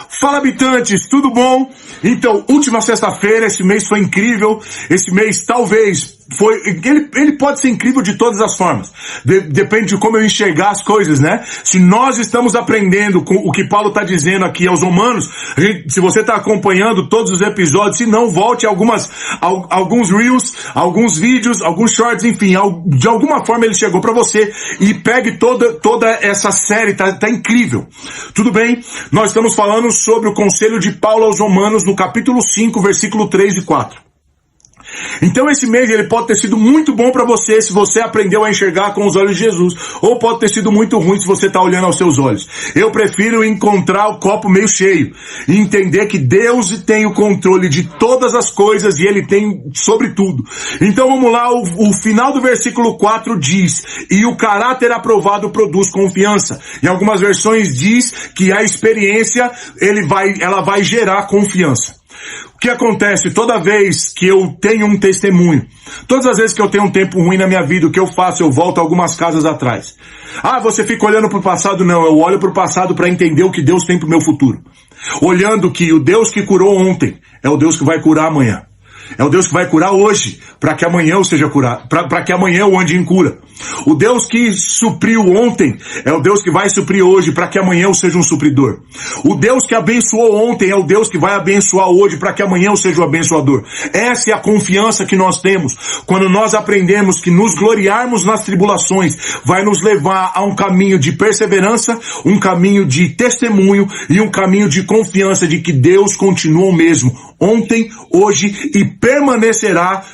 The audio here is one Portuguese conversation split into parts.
Fala, habitantes, tudo bom? Então, última sexta-feira, esse mês foi incrível, esse mês talvez foi, ele pode ser incrível de todas as formas, depende de como eu enxergar as coisas, né? Se nós estamos aprendendo com o que Paulo está dizendo aqui aos Romanos, se você está acompanhando todos os episódios, se não, volte alguns reels, alguns vídeos, alguns shorts, enfim, de alguma forma ele chegou para você e pegue toda essa série, tá incrível. Tudo bem? Nós estamos falando sobre o conselho de Paulo aos Romanos no capítulo 5, versículo 3 e 4. Então esse mês ele pode ter sido muito bom para você se você aprendeu a enxergar com os olhos de Jesus, ou pode ter sido muito ruim se você está olhando aos seus olhos. Eu prefiro encontrar o copo meio cheio e entender que Deus tem o controle de todas as coisas e Ele tem sobre tudo. Então vamos lá, o final do versículo 4 diz: e o caráter aprovado produz confiança. Em algumas versões diz que a experiência ela vai gerar confiança. O que acontece toda vez que eu tenho um testemunho? Todas as vezes que eu tenho um tempo ruim na minha vida, o que eu faço? Eu volto algumas casas atrás. Ah, você fica olhando para o passado? Não, eu olho para o passado para entender o que Deus tem para o meu futuro. Olhando que o Deus que curou ontem é o Deus que vai curar amanhã. É o Deus que vai curar hoje, para que amanhã eu seja curado, para que amanhã eu ande em cura. O Deus que supriu ontem é o Deus que vai suprir hoje, para que amanhã eu seja um supridor. O Deus que abençoou ontem é o Deus que vai abençoar hoje, para que amanhã eu seja o abençoador. Essa é a confiança que nós temos quando nós aprendemos que nos gloriarmos nas tribulações vai nos levar a um caminho de perseverança, um caminho de testemunho e um caminho de confiança de que Deus continua o mesmo, ontem, hoje e permanecerá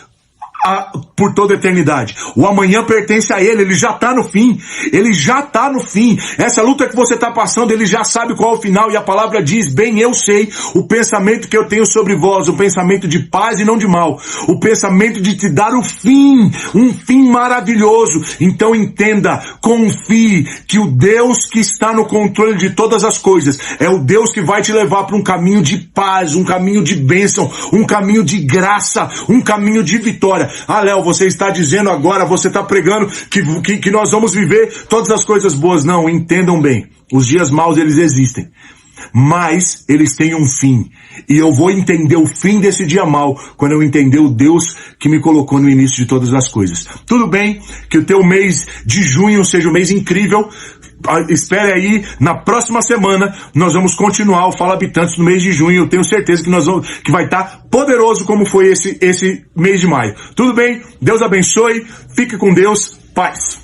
por toda a eternidade. O amanhã pertence a Ele já está no fim. Ele já está no fim. Essa luta que você está passando, Ele já sabe qual é o final, e a palavra diz: bem, eu sei o pensamento que eu tenho sobre vós, o pensamento de paz e não de mal, o pensamento de te dar o fim, um fim maravilhoso. Então entenda, confie que o Deus que está no controle de todas as coisas é o Deus que vai te levar para um caminho de paz, um caminho de bênção, um caminho de graça, um caminho de vitória. Ah, Léo, você está dizendo agora, você está pregando que nós vamos viver todas as coisas boas. Não, entendam bem, os dias maus eles existem, mas eles têm um fim, e eu vou entender o fim desse dia mau quando eu entender o Deus que me colocou no início de todas as coisas. Tudo bem? Que o teu mês de junho seja um mês incrível. Espere aí, na próxima semana nós vamos continuar o Fala Habitantes no mês de junho. Eu tenho certeza que vai estar poderoso como foi esse mês de maio. Tudo bem? Deus abençoe, fique com Deus, paz.